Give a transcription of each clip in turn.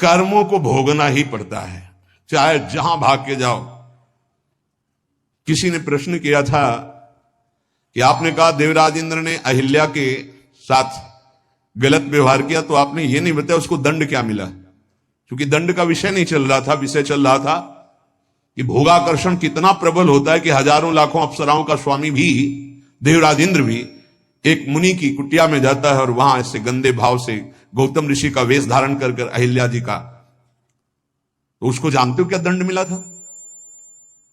कर्मों को भोगना ही पड़ता है, चाहे जहां भाग के जाओ। किसी ने प्रश्न किया था कि आपने कहा देवराज इंद्र ने अहिल्या के साथ गलत व्यवहार किया, तो आपने ये नहीं बताया उसको दंड क्या मिला। क्योंकि दंड का विषय नहीं चल रहा था, विषय चल रहा था कि भोगाकर्षण कितना प्रबल होता है कि हजारों लाखों अप्सराओं का स्वामी भी, देवराज इंद्र भी, एक मुनि की कुटिया में जाता है और वहां ऐसे गंदे भाव से गौतम ऋषि का वेश धारण कर कर अहिल्या जी का, तो उसको जानते हो क्या दंड मिला था?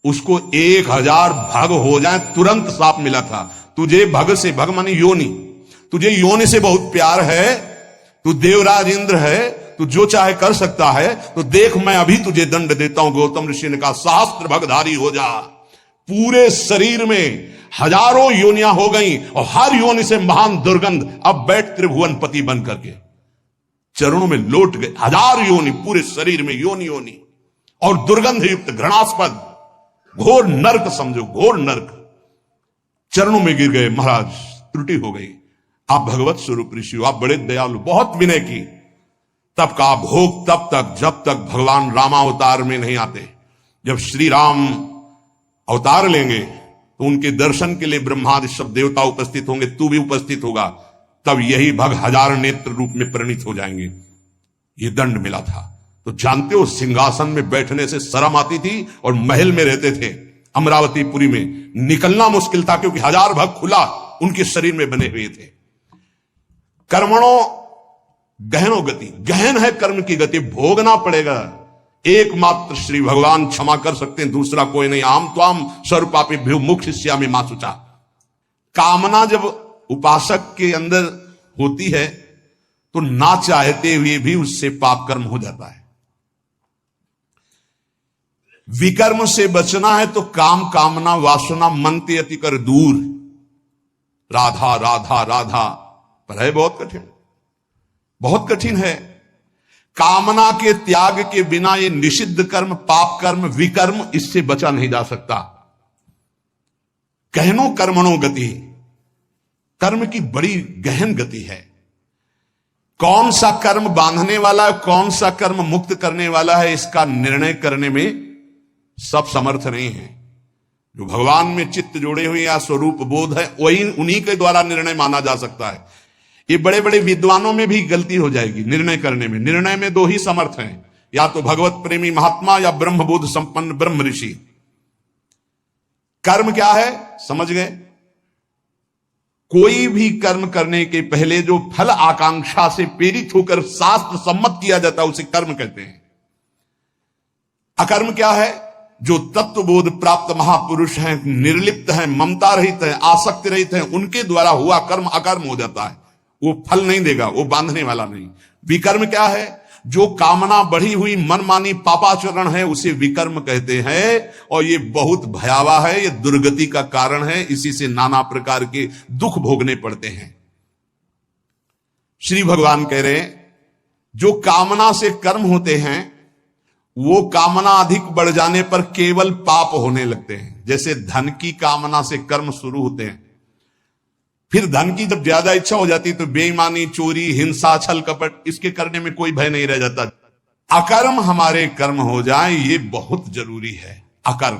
उसको 1000 भग हो जाए तुरंत साप मिला था। तुझे भग से, भग मानी योनि, तुझे योनि से बहुत प्यार है, तू देवराज इंद्र है, तू जो चाहे कर सकता है, तो देख मैं अभी तुझे दंड देता हूं। गौतम ऋषि ने कहा सहस्त्र भगधारी हो जा। पूरे शरीर में हजारों योनियां हो गई और हर योनि से महान दुर्गंध, अब बैठ त्रिभुवन पति बन करके चरणों में लौट गए। 1000 योनि पूरे शरीर में, योनि योनि, और दुर्गंध युक्त घृणास्पद घोर नर्क, समझो घोर नर्क, चरणों में गिर गए। महाराज त्रुटि हो गई, आप भगवत स्वरूप ऋषि हो, आप बड़े दयालु, बहुत विनय की। तब का भोग तब तक जब तक भगवान रामावतार में नहीं आते। जब श्री राम अवतार लेंगे तो उनके दर्शन के लिए ब्रह्मादि सब देवता उपस्थित होंगे, तू भी उपस्थित होगा, तब यही भग 1000 नेत्र रूप में परिणित हो जाएंगे। ये दंड मिला था। तो जानते हो सिंहासन में बैठने से शर्म आती थी और महल में रहते थे अमरावतीपुरी में, निकलना मुश्किल था क्योंकि 1000 भग खुला उनके शरीर में बने हुए थे। कर्मणों गहनो गति, गहन है कर्म की गति, भोगना पड़ेगा। एकमात्र श्री भगवान क्षमा कर सकते हैं, दूसरा कोई नहीं। आम त्वाम स्वरूपापि भ्यु मुख शिष्यामि मासुचा। कामना जब उपासक के अंदर होती है तो ना चाहते हुए भी उससे पाप कर्म हो जाता है। विकर्म से बचना है तो काम कामना वासना मन ते अति कर दूर। राधा राधा राधा, पर है बहुत कठिन, बहुत कठिन है। कामना के त्याग के बिना ये निषिद्ध कर्म, पाप कर्म, विकर्म, इससे बचा नहीं जा सकता। गहनो कर्मणो गति, कर्म की बड़ी गहन गति है। कौन सा कर्म बांधने वाला है, कौन सा कर्म मुक्त करने वाला है, इसका निर्णय करने में सब समर्थ नहीं है। जो भगवान में चित्त जोड़े हुए या स्वरूप बोध है, वही उन्हीं के द्वारा निर्णय माना जा सकता है। ये बड़े बड़े विद्वानों में भी गलती हो जाएगी निर्णय करने में। निर्णय में 2 ही समर्थ हैं, या तो भगवत प्रेमी महात्मा या ब्रह्मबोध संपन्न ब्रह्म ऋषि। कर्म क्या है समझ गए? कोई भी कर्म करने के पहले जो फल आकांक्षा से प्रेरित होकर शास्त्र सम्मत किया जाता है उसे कर्म कहते हैं। अकर्म क्या है? जो तत्वबोध प्राप्त महापुरुष हैं, निर्लिप्त हैं, ममता रहित हैं, आसक्ति रहित हैं, उनके द्वारा हुआ कर्म अकर्म हो जाता है। वो फल नहीं देगा, वो बांधने वाला नहीं। विकर्म क्या है? जो कामना बढ़ी हुई मनमानी पापाचरण है उसे विकर्म कहते हैं, और ये बहुत भयावह है, ये दुर्गति का कारण है। इसी से नाना प्रकार के दुख भोगने पड़ते हैं। श्री भगवान कह रहे हैं जो कामना से कर्म होते हैं वो कामना अधिक बढ़ जाने पर केवल पाप होने लगते हैं। जैसे धन की कामना से कर्म शुरू होते हैं, फिर धन की जब ज्यादा इच्छा हो जाती तो बेईमानी, चोरी, हिंसा, छल कपट, इसके करने में कोई भय नहीं रह जाता। अकर्म हमारे कर्म हो जाए ये बहुत जरूरी है। अकर्म,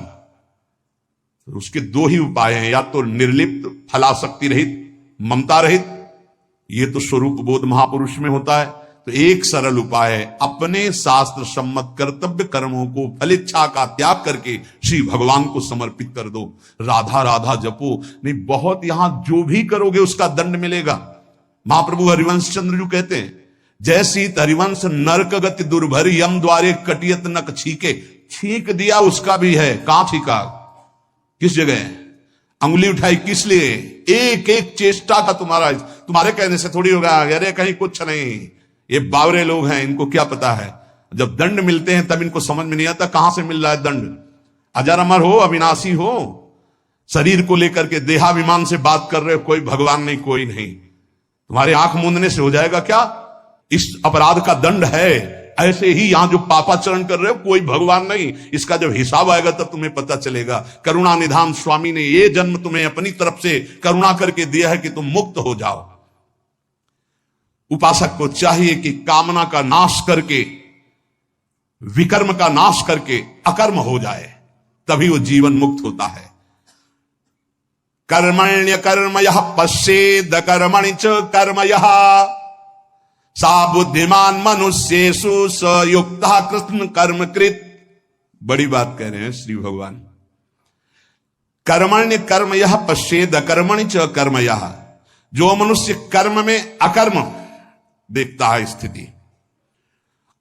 तो उसके 2 ही उपाय हैं, या तो निर्लिप्त, फलासक्ति रहित, ममता रहित, ये तो स्वरूप बोध महापुरुष में होता है। तो एक सरल उपाय है, अपने शास्त्र सम्मत कर्तव्य कर्मों को फलिच्छा का त्याग करके श्री भगवान को समर्पित कर दो। राधा राधा जपो, नहीं बहुत यहां जो भी करोगे उसका दंड मिलेगा। महाप्रभु हरिवंश चंद्र जी कहते हैं जैसी हरिवंश नरक गति दुर्भर यम द्वारे कटियत नक छीके। छींक दिया उसका भी है, कहां छीका, किस जगह अंगुली उठाई, किस लिए? एक एक चेष्टा का तुम्हारे कहने से थोड़ी होगा। अरे कहीं कुछ नहीं, ये बावरे लोग हैं, इनको क्या पता है। जब दंड मिलते हैं तब इनको समझ में नहीं आता कहां से मिल रहा है दंड। अजर अमर हो, अविनाशी हो, शरीर को लेकर के देहाभिमान से बात कर रहे हो, कोई भगवान नहीं, कोई नहीं। तुम्हारे आंख मूंदने से हो जाएगा क्या? इस अपराध का दंड है। ऐसे ही यहां जो पापाचरण कर रहे हो कोई भगवान नहीं, इसका जब हिसाब आएगा तब तुम्हें पता चलेगा। करुणा निधान स्वामी ने ये जन्म तुम्हें अपनी तरफ से करुणा करके दिया है कि तुम मुक्त हो जाओ। उपासक को चाहिए कि कामना का नाश करके विकर्म का नाश करके अकर्म हो जाए, तभी वो जीवन मुक्त होता है। कर्मण्य कर्म यह पश्येद कर्मणि च कर्म यह सा बुद्धिमान मनुष्येषु स युक्तः कृष्ण कर्मकृत। बड़ी बात कह रहे हैं श्री भगवान। कर्मण्य कर्म यह पश्येद कर्मणि च कर्म यह, जो मनुष्य कर्म में अकर्म देखता है स्थिति,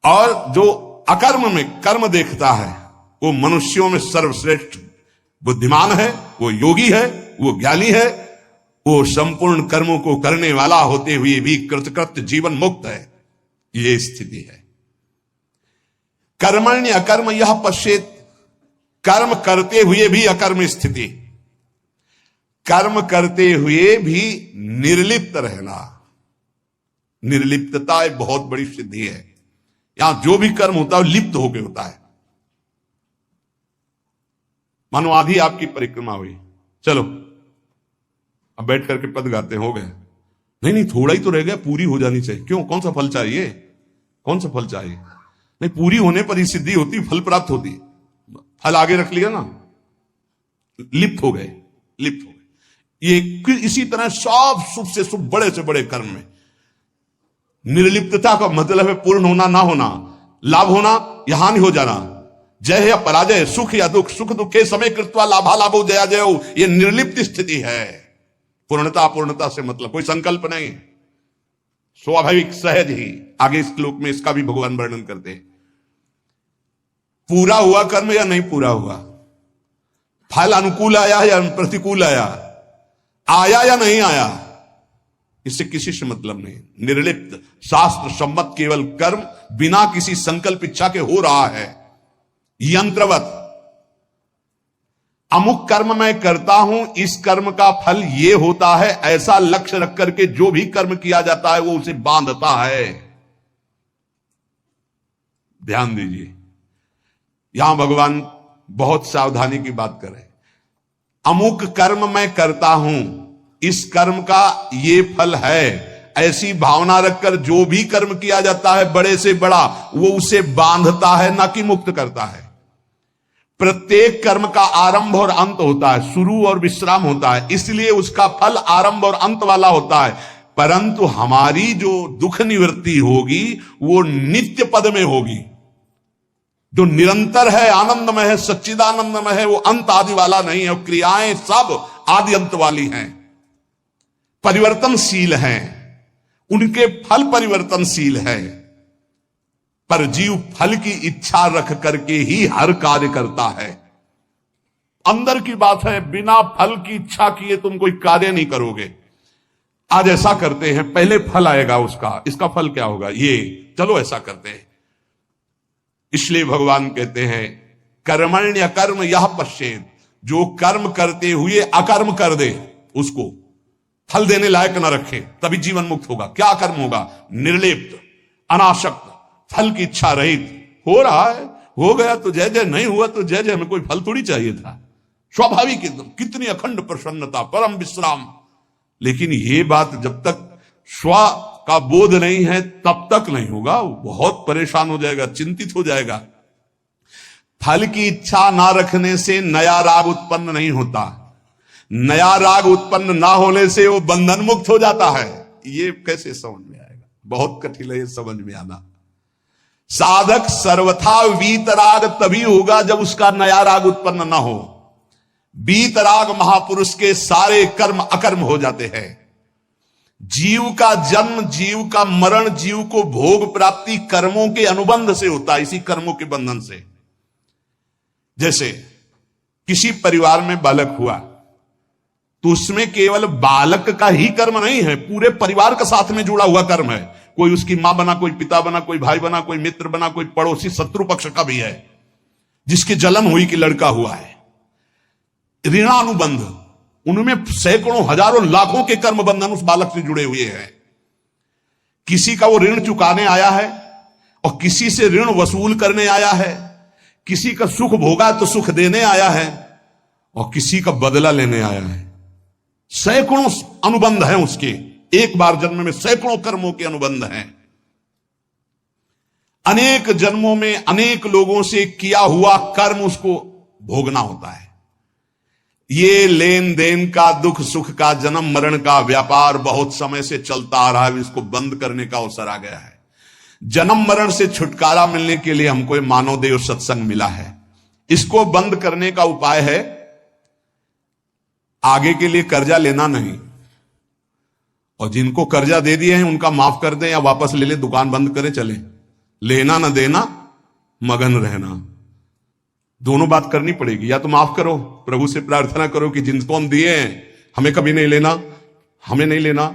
और जो अकर्म में कर्म देखता है, वो मनुष्यों में सर्वश्रेष्ठ बुद्धिमान है, वो योगी है, वो ज्ञानी है, वो संपूर्ण कर्मों को करने वाला होते हुए भी कृतकृत्य जीवन मुक्त है। ये स्थिति है। कर्मण्य अकर्म यह पश्येत, कर्म करते हुए भी अकर्म स्थिति, कर्म करते हुए भी निर्लिप्त रहना। निर्लिप्तता एक बहुत बड़ी सिद्धि है। यहां जो भी कर्म होता है लिप्त होकर होता है। मानो आधी आपकी परिक्रमा हुई, चलो अब बैठ करके पद गाते हो गए, नहीं नहीं थोड़ा ही तो रह गया, पूरी हो जानी चाहिए। क्यों, कौन सा फल चाहिए, कौन सा फल चाहिए? नहीं, पूरी होने पर ही सिद्धि होती, फल प्राप्त होती। फल आगे रख लिया ना, लिप्त हो गए, लिप्त हो गए। ये इसी तरह सब शुभ से शुभ बड़े से बड़े कर्म में निर्लिप्तता का मतलब है पूर्ण होना ना होना, लाभ होना या हानि हो जाना, जय या पराजय, सुख या दुख, सुख दुखे समय कृत्वा लाभा लाभो जया जय, ये निर्लिप्त स्थिति है। पूर्णता अपूर्णता से मतलब कोई संकल्प नहीं, स्वाभाविक सहज ही। आगे इस श्लोक में इसका भी भगवान वर्णन करते हैं। पूरा हुआ कर्म या नहीं पूरा हुआ, फल अनुकूल आया या प्रतिकूल आया, आया या नहीं आया, इससे किसी से मतलब नहीं। निर्लिप्त शास्त्र सम्मत केवल कर्म बिना किसी संकल्प इच्छा के हो रहा है। यंत्रवत अमुक कर्म मैं करता हूं, इस कर्म का फल ये होता है, ऐसा लक्ष्य रख करके जो भी कर्म किया जाता है वो उसे बांधता है। ध्यान दीजिए, यहां भगवान बहुत सावधानी की बात कर रहे हैं। अमुक कर्म मैं करता हूं, इस कर्म का ये फल है, ऐसी भावना रखकर जो भी कर्म किया जाता है बड़े से बड़ा, वो उसे बांधता है, ना कि मुक्त करता है। प्रत्येक कर्म का आरंभ और अंत होता है, शुरू और विश्राम होता है, इसलिए उसका फल आरंभ और अंत वाला होता है। परंतु हमारी जो दुख निवृत्ति होगी वो नित्य पद में होगी, जो निरंतर है, आनंदमय है, सच्चिदानंदमय है, वो अंत आदि वाला नहीं है। क्रियाएं सब आदि अंत वाली हैं, परिवर्तनशील हैं, उनके फल परिवर्तनशील है। पर जीव फल की इच्छा रख करके ही हर कार्य करता है। अंदर की बात है, बिना फल की इच्छा किए तुम कोई कार्य नहीं करोगे। आज ऐसा करते हैं, पहले फल आएगा उसका, इसका फल क्या होगा, ये चलो ऐसा करते हैं। इसलिए भगवान कहते हैं कर्मण्य कर्म यह पश्येत, जो कर्म करते हुए अकर्म कर दे, उसको फल देने लायक न रखे, तभी जीवन मुक्त होगा। क्या कर्म होगा? निर्लिप्त, अनासक्त, फल की इच्छा रहित। हो रहा है, हो गया तो जय जय, नहीं हुआ तो जय जय, हमें कोई फल थोड़ी चाहिए था। स्वाभाविक एकदम, कितनी अखंड प्रसन्नता, परम विश्राम। लेकिन ये बात जब तक स्व का बोध नहीं है तब तक नहीं होगा। वो बहुत परेशान हो जाएगा, चिंतित हो जाएगा। फल की इच्छा ना रखने से नया राग उत्पन्न नहीं होता, नया राग उत्पन्न ना होने से वो बंधन मुक्त हो जाता है। ये कैसे समझ में आएगा? बहुत कठिन है ये समझ में आना। साधक सर्वथा वीतराग तभी होगा जब उसका नया राग उत्पन्न ना हो। वीतराग महापुरुष के सारे कर्म अकर्म हो जाते हैं। जीव का जन्म, जीव का मरण, जीव को भोग प्राप्ति कर्मों के अनुबंध से होता है, इसी कर्मों के बंधन से। जैसे किसी परिवार में बालक हुआ तो उसमें केवल बालक का ही कर्म नहीं है, पूरे परिवार के साथ में जुड़ा हुआ कर्म है। कोई उसकी मां बना, कोई पिता बना, कोई भाई बना, कोई मित्र बना, कोई पड़ोसी शत्रु पक्ष का भी है, जिसकी जलन हुई कि लड़का हुआ है। ऋणानुबंध, उनमें सैकड़ों हजारों लाखों के कर्म बंधन उस बालक से जुड़े हुए हैं। किसी का वो ऋण चुकाने आया है और किसी से ऋण वसूल करने आया है, किसी का सुख भोगा तो सुख देने आया है और किसी का बदला लेने आया है। सैकड़ों अनुबंध हैं उसके, एक बार जन्म में सैकड़ों कर्मों के अनुबंध हैं। अनेक जन्मों में अनेक लोगों से किया हुआ कर्म उसको भोगना होता है। ये लेन देन का, दुख सुख का, जन्म मरण का व्यापार बहुत समय से चलता आ रहा है। इसको बंद करने का अवसर आ गया है। जन्म मरण से छुटकारा मिलने के लिए हमको ये मानव देव सत्संग मिला है। इसको बंद करने का उपाय है आगे के लिए कर्जा लेना नहीं, और जिनको कर्जा दे दिए हैं उनका माफ कर दें या वापस ले लें, दुकान बंद करें, चले। लेना न देना, मगन रहना, दोनों बात करनी पड़ेगी। या तो माफ करो, प्रभु से प्रार्थना करो कि जिनको हम दिए हैं हमें कभी नहीं लेना, हमें नहीं लेना,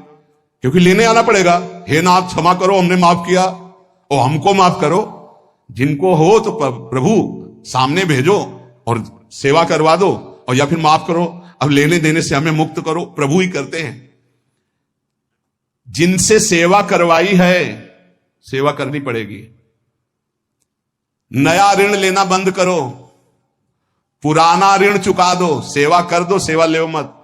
क्योंकि लेने आना पड़ेगा। हे नाथ क्षमा करो, हमने माफ किया, और हमको माफ करो। जिनको हो तो प्रभु सामने भेजो और सेवा करवा दो, और या फिर माफ करो, अब लेने देने से हमें मुक्त करो। प्रभु ही करते हैं। जिनसे सेवा करवाई है सेवा करनी पड़ेगी। नया ऋण लेना बंद करो, पुराना ऋण चुका दो, सेवा कर दो, सेवा ले मत।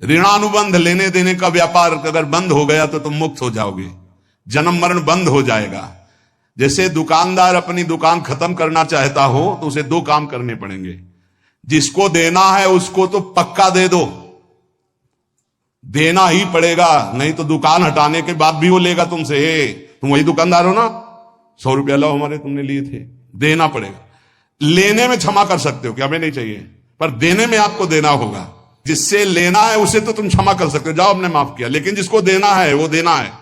ऋणानुबंध लेने देने का व्यापार अगर बंद हो गया तो तुम मुक्त हो जाओगे, जन्म मरण बंद हो जाएगा। जैसे दुकानदार अपनी दुकान खत्म करना चाहता हो तो उसे दो काम करने पड़ेंगे। जिसको देना है उसको तो पक्का दे दो, देना ही पड़ेगा, नहीं तो दुकान हटाने के बाद भी वो लेगा तुमसे। तुम वही दुकानदार हो ना, 100 रुपया लो हमारे, तुमने लिए थे, देना पड़ेगा। लेने में क्षमा कर सकते हो कि हमें नहीं चाहिए, पर देने में आपको देना होगा। जिससे लेना है उसे तो तुम क्षमा कर सकते हो, जाओ हमने माफ किया, लेकिन जिसको देना है वो देना है।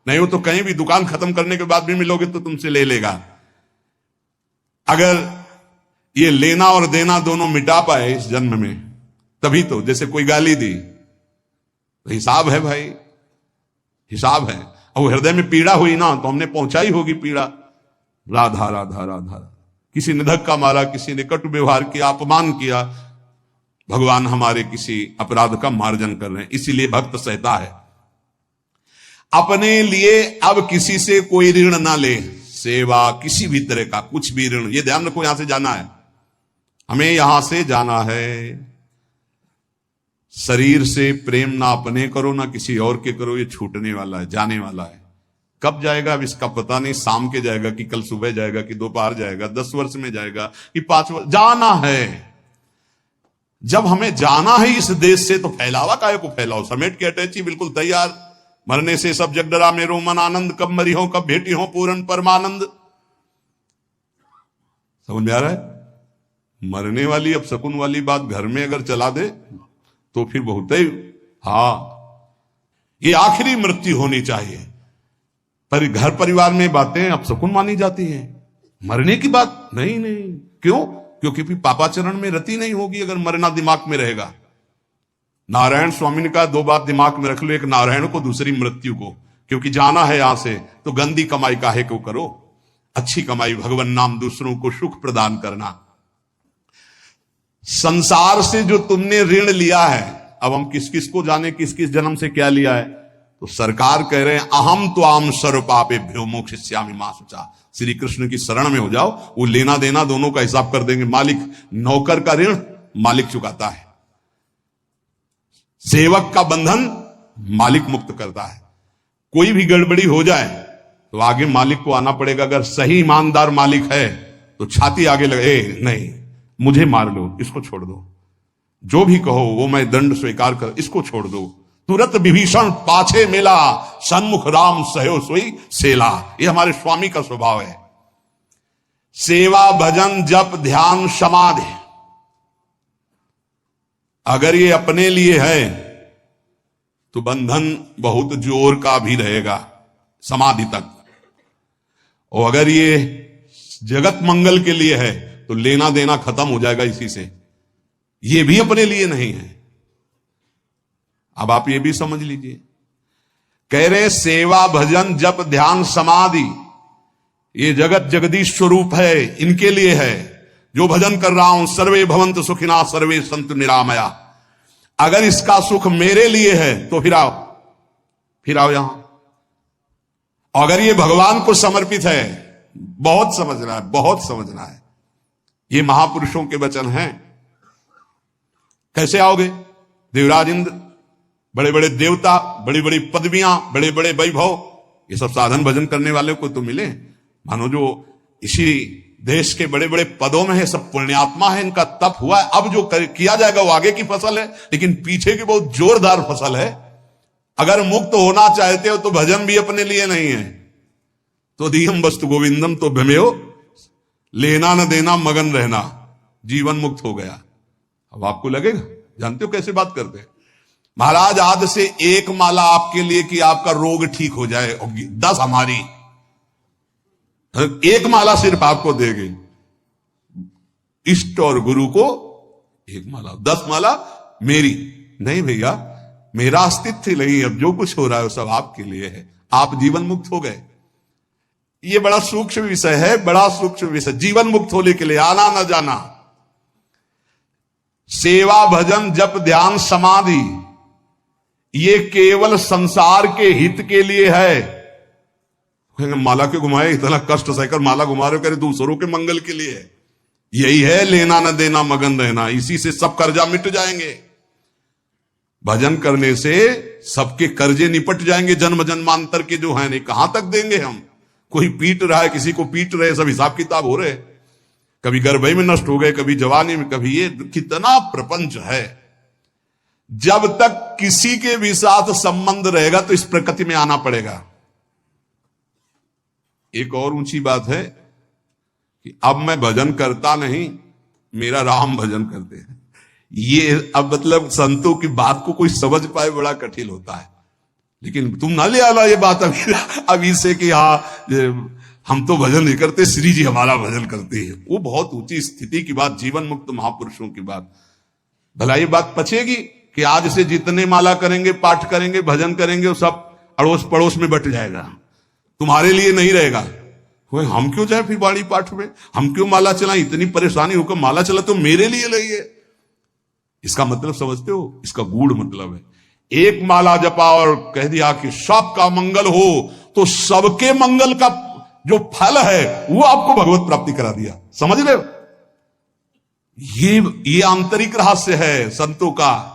नहीं हो तो कहीं भी दुकान खत्म करने के बाद भी मिलोगे तो तुमसे ले लेगा। अगर ये लेना और देना दोनों मिटा पाए इस जन्म में, तभी तो। जैसे कोई गाली दी तो हिसाब है भाई, हिसाब है। और हृदय में पीड़ा हुई ना तो हमने पहुंचाई होगी पीड़ा। राधा राधा राधा। किसी ने धक्का मारा, किसी ने कटु व्यवहार किया, अपमान किया, भगवान हमारे किसी अपराध का मार्जन कर रहे हैं, इसीलिए भक्त सहता है। अपने लिए अब किसी से कोई ऋण ना ले, सेवा किसी भी तरह का कुछ भी ऋण, ये ध्यान रखो। यहां से जाना है, हमें यहां से जाना है। शरीर से प्रेम ना अपने करो ना किसी और के करो, ये छूटने वाला है, जाने वाला है। कब जाएगा अब इसका पता नहीं, शाम के जाएगा कि कल सुबह जाएगा कि दोपहर जाएगा, 10 वर्ष में जाएगा कि 5 वर्ष, जाना है। जब हमें जाना है इस देश से तो फैलावा काहे को फैलाओ, समेट के अटैची बिल्कुल तैयार। मरने से सब जग डरा मेरो मन आनंद, कब मरी हो कब भेटी हो पूर्ण परमानंद। समझ में आ रहा है? मरने वाली अब शकुन वाली बात घर में अगर चला दे तो फिर बहुत ही, ये आखिरी मृत्यु होनी चाहिए। पर घर परिवार में बातें अब शकुन मानी जाती हैं, मरने की बात नहीं। नहीं क्यों? क्योंकि फिर पापाचरण में रति नहीं होगी अगर मरना दिमाग में रहेगा। नारायण स्वामी ने कहा 2 बात दिमाग में रख लो, एक नारायण को, दूसरी मृत्यु को। क्योंकि जाना है यहां से तो गंदी कमाई काहे को करो, अच्छी कमाई भगवान नाम, दूसरों को सुख प्रदान करना। संसार से जो तुमने ऋण लिया है, अब हम किस किस को जाने किस किस जन्म से क्या लिया है, तो सरकार कह रहे हैं अहम तो आम सर्व पापे भ्यो मोक्षयिष्यामि मा शुचा। श्री कृष्ण की शरण में हो जाओ, वो लेना देना दोनों का हिसाब कर देंगे। मालिक, नौकर का ऋण मालिक चुकाता है, सेवक का बंधन मालिक मुक्त करता है। कोई भी गड़बड़ी हो जाए तो आगे मालिक को आना पड़ेगा। अगर सही ईमानदार मालिक है तो छाती आगे लगे, नहीं मुझे मार लो, इसको छोड़ दो, जो भी कहो वो मैं दंड स्वीकार कर, इसको छोड़ दो। तुरंत विभीषण पाछे मेला, सन्मुख राम सहयो सोई सेला। ये हमारे स्वामी का स्वभाव है। सेवा भजन जप ध्यान समाधि, अगर ये अपने लिए है तो बंधन बहुत जोर का भी रहेगा समाधि तक, और अगर ये जगत मंगल के लिए है तो लेना देना खत्म हो जाएगा इसी से। ये भी अपने लिए नहीं है। अब आप ये भी समझ लीजिए, कह रहे सेवा भजन जप ध्यान समाधि ये जगत जगदीश स्वरूप है, इनके लिए है। जो भजन कर रहा हूं, सर्वे भवंतु सुखिना सर्वे संतु निरामया, अगर इसका सुख मेरे लिए है तो फिर आओ यहां। अगर ये भगवान को समर्पित है, बहुत समझना है, बहुत समझना है। ये महापुरुषों के वचन हैं। कैसे आओगे? देवराज इंद्र, बड़े बड़े देवता, बड़ी बड़ी पदवियां, बड़े बड़े वैभव, ये सब साधन भजन करने वाले को तो मिले। मानो जो इसी देश के बड़े बड़े पदों में है सब पुण्यात्मा है, इनका तप हुआ है, अब जो किया जाएगा वो आगे की फसल है, लेकिन पीछे की बहुत जोरदार फसल है। अगर मुक्त होना चाहते हो तो भजन भी अपने लिए नहीं है। तो दीहम वस्तु गोविंदम तो भ्रमेयो, लेना न देना मगन रहना, जीवन मुक्त हो गया। अब आपको लगेगा, जानते हो कैसे बात करते हैं महाराज, आज से एक माला आपके लिए कि आपका रोग ठीक हो जाए, 10 हमारी, एक माला सिर्फ आपको देगी। इष्ट और गुरु को एक माला, 10 माला मेरी नहीं भैया, मेरा अस्तित्व नहीं, अब जो कुछ हो रहा है वो सब आपके लिए है, आप जीवन मुक्त हो गए। ये बड़ा सूक्ष्म विषय है, बड़ा सूक्ष्म विषय। जीवन मुक्त होने के लिए आना न जाना, सेवा भजन जप ध्यान समाधि, ये केवल संसार के हित के लिए है। माला क्यों घुमाए, इतना कष्ट सहकर माला घुमा रहे हो, करे दूसरों के मंगल के लिए है। यही है लेना न देना मगन रहना, इसी से सब कर्जा मिट जाएंगे। भजन करने से सबके कर्जे निपट जाएंगे, जन्म जन्मांतर के जो है, नहीं कहां तक देंगे हम। कोई पीट रहा है, किसी को पीट रहे, सब हिसाब किताब हो रहे, कभी गर्भई में नष्ट हो गए, कभी जवानी में, कभी ये, कितना प्रपंच है। जब तक किसी के भी साथ संबंध रहेगा तो इस प्रकृति में आना पड़ेगा। एक और ऊंची बात है कि अब मैं भजन करता नहीं, मेरा राम भजन करते हैं। ये अब मतलब संतों की बात को कोई समझ पाए बड़ा कठिन होता है, लेकिन तुम ना ले आना ये बात अभी से कि हाँ हम तो भजन नहीं करते, श्री जी हमारा भजन करते हैं। वो बहुत ऊंची स्थिति की बात, जीवन मुक्त महापुरुषों की बात। भला ये बात पचेगी कि आज से जितने माला करेंगे, पाठ करेंगे, भजन करेंगे, वो सब अड़ोस पड़ोस में बट जाएगा, तुम्हारे लिए नहीं रहेगा। हम क्यों जाए फिर बाड़ी पाठ में, हम क्यों माला चलाएं, इतनी परेशानी होकर माला चला तो मेरे लिए नहीं है। इसका मतलब समझते हो, इसका गूढ़ मतलब है, एक माला जपा और कह दिया कि सबका मंगल हो, तो सबके मंगल का जो फल है वो आपको भगवत प्राप्ति करा दिया। समझ रहे हो, ये आंतरिक रहस्य है संतों का।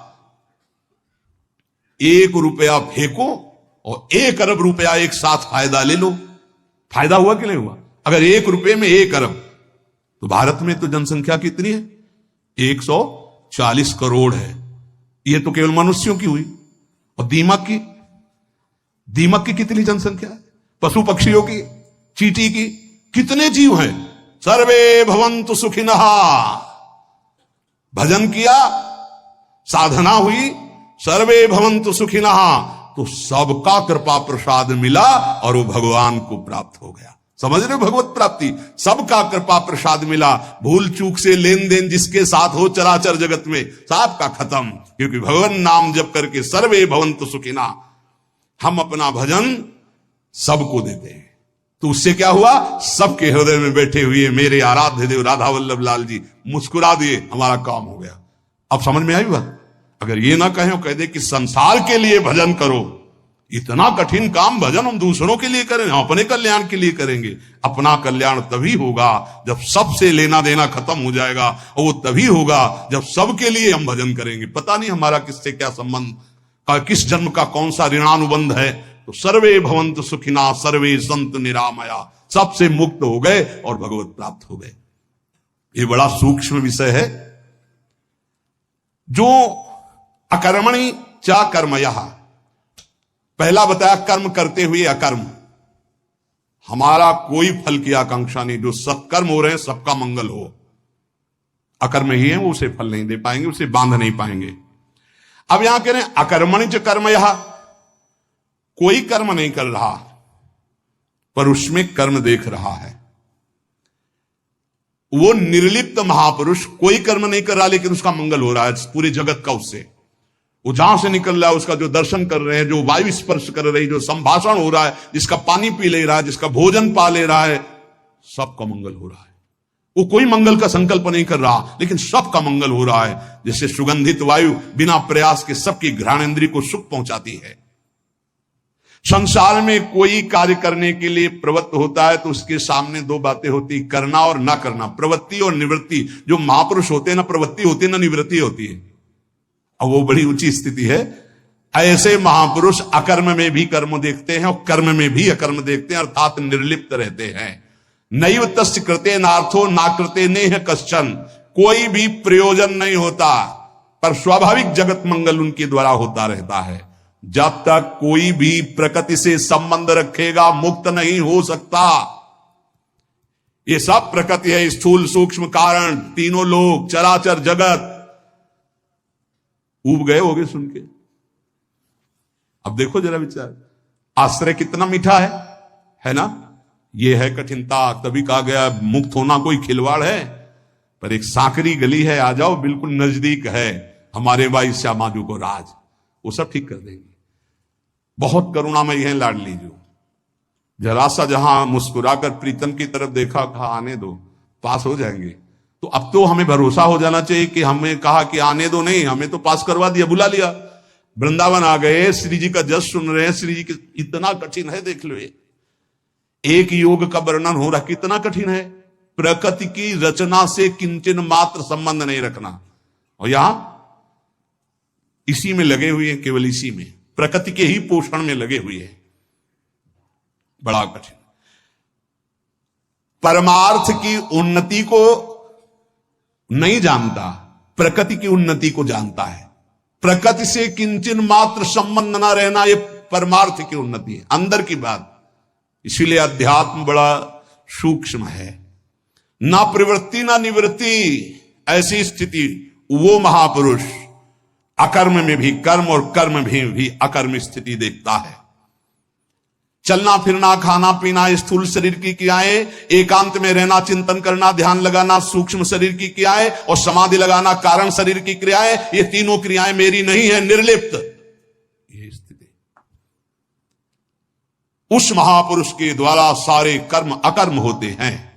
1 रुपया फेंको और 1 अरब रुपया एक साथ फायदा ले लो। फायदा हुआ कि नहीं हुआ? अगर 1 रुपये में 1 अरब, तो भारत में तो जनसंख्या कितनी है? 140 करोड़ है। ये तो केवल मनुष्यों की हुई, और दीमक की कितनी जनसंख्या है? पशु पक्षियों की, चींटी की, कितने जीव हैं? सर्वे भवन्तु सुखिनः। भजन किया, साधना हुई, सर्वे भवन्तु सुखिनः, तो सबका कृपा प्रसाद मिला और वो भगवान को प्राप्त हो गया। समझ रहे हो, भगवत प्राप्ति, सबका कृपा प्रसाद मिला। भूल चूक से लेन देन जिसके साथ हो चराचर जगत में, सबका खत्म, क्योंकि भगवान नाम जप करके सर्वे भवन्तु सुखिनः, हम अपना भजन सबको देते हैं। तो उससे क्या हुआ? सबके हृदय में बैठे हुए मेरे आराध्य देव राधा वल्लभ लाल जी मुस्कुरा दिए, हमारा काम हो गया। अब समझ में आई बात? अगर ये ना कहें, कह दे कि संसार के लिए भजन करो, इतना कठिन काम भजन हम दूसरों के लिए करें, हम अपने कल्याण के लिए करेंगे। अपना कल्याण तभी होगा जब सबसे लेना देना खत्म हो जाएगा, और वो तभी होगा जब सबके लिए हम भजन करेंगे। पता नहीं हमारा किससे क्या संबंध, किस जन्म का कौन सा ऋणानुबंध है। तो सर्वे भवन्तु सुखिनः सर्वे सन्तु निरामया, सबसे मुक्त हो गए और भगवत प्राप्त हो गए। ये बड़ा सूक्ष्म विषय है। जो अकर्मणि च कर्मयः, पहला बताया कर्म करते हुए अकर्म, हमारा कोई फल की आकांक्षा नहीं, जो सत्कर्म हो रहे हैं सबका मंगल हो। अकर्म ही है वो उसे फल नहीं दे पाएंगे, उसे बांध नहीं पाएंगे। अब यहां कह रहे हैं अकर्मणि च कर्मयः, कोई कर्म नहीं कर रहा पर उसमें कर्म देख रहा है। वो निर्लिप्त महापुरुष कोई कर्म नहीं कर रहा लेकिन उसका मंगल हो रहा है पूरे जगत का। उससे वो जहां से निकल रहा है, उसका जो दर्शन कर रहे हैं, जो वायु स्पर्श कर रही, जो संभाषण हो रहा है, जिसका पानी पी ले रहा है, जिसका भोजन पा ले रहा है, सबका मंगल हो रहा है। वो कोई मंगल का संकल्प नहीं कर रहा लेकिन सबका मंगल हो रहा है। जैसे सुगंधित वायु बिना प्रयास के सबकी घ्राणेंद्रिय को सुख पहुंचाती है। संसार में कोई कार्य करने के लिए प्रवृत्त होता है तो उसके सामने 2 बातें होती, करना और ना करना, प्रवृत्ति और निवृत्ति। जो महापुरुष होते हैं ना प्रवृत्ति होती है ना निवृत्ति होती है, और वो बड़ी ऊंची स्थिति है। ऐसे महापुरुष अकर्म में भी कर्म देखते हैं और कर्म में भी अकर्म देखते हैं, अर्थात निर्लिप्त रहते हैं। नैव तस्य कृते नार्थो ना कृते नेह कश्चन, कोई भी प्रयोजन नहीं होता, पर स्वाभाविक जगत मंगल उनके द्वारा होता रहता है। जब तक कोई भी प्रकृति से संबंध रखेगा मुक्त नहीं हो सकता। ये सब प्रकृति है, स्थूल सूक्ष्म कारण, तीनों लोग, चराचर जगत। ऊब गए होगे सुन के। अब देखो जरा विचार, आश्रय कितना मीठा है ना। ये है कठिनता, तभी कहा गया मुक्त होना कोई खिलवाड़ है। पर एक सांकरी गली है, आ जाओ, बिल्कुल नजदीक है हमारे भाई श्यामाजू को राज, वो सब ठीक कर देंगे। बहुत करुणामयी है लाडली जो। जरा सा जहां मुस्कुराकर प्रीतम की तरफ देखा, कहा आने दो, पास हो जाएंगे। तो अब तो हमें भरोसा हो जाना चाहिए कि हमें कहा कि आने दो नहीं, हमें तो पास करवा दिया, बुला लिया। वृंदावन आ गए, श्री जी का जस सुन रहे हैं। श्री जी की इतना कठिन है, देख लो, एक योग का वर्णन हो रहा, कितना कठिन है। प्रकृति की रचना से किंचन मात्र संबंध नहीं रखना, और यहां इसी में लगे हुए हैं, केवल इसी में, प्रकृति के ही पोषण में लगे हुए हैं। बड़ा कठिन। परमार्थ की उन्नति को नहीं जानता, प्रकृति की उन्नति को जानता है। प्रकृति से किंचन मात्र संबंध ना रहना, यह परमार्थ की उन्नति है, अंदर की बात। इसीलिए अध्यात्म बड़ा सूक्ष्म है। ना प्रवृत्ति ना निवृत्ति, ऐसी स्थिति वो महापुरुष अकर्म में भी कर्म और कर्म में भी अकर्म स्थिति देखता है। चलना फिरना, खाना पीना, स्थूल शरीर की क्रियाएं, एकांत में रहना, चिंतन करना, ध्यान लगाना, सूक्ष्म शरीर की क्रियाएं, और समाधि लगाना, कारण शरीर की क्रियाएं, ये तीनों क्रियाएं मेरी नहीं है, निर्लिप्त। ये स्थिति उस महापुरुष के द्वारा सारे कर्म अकर्म होते हैं।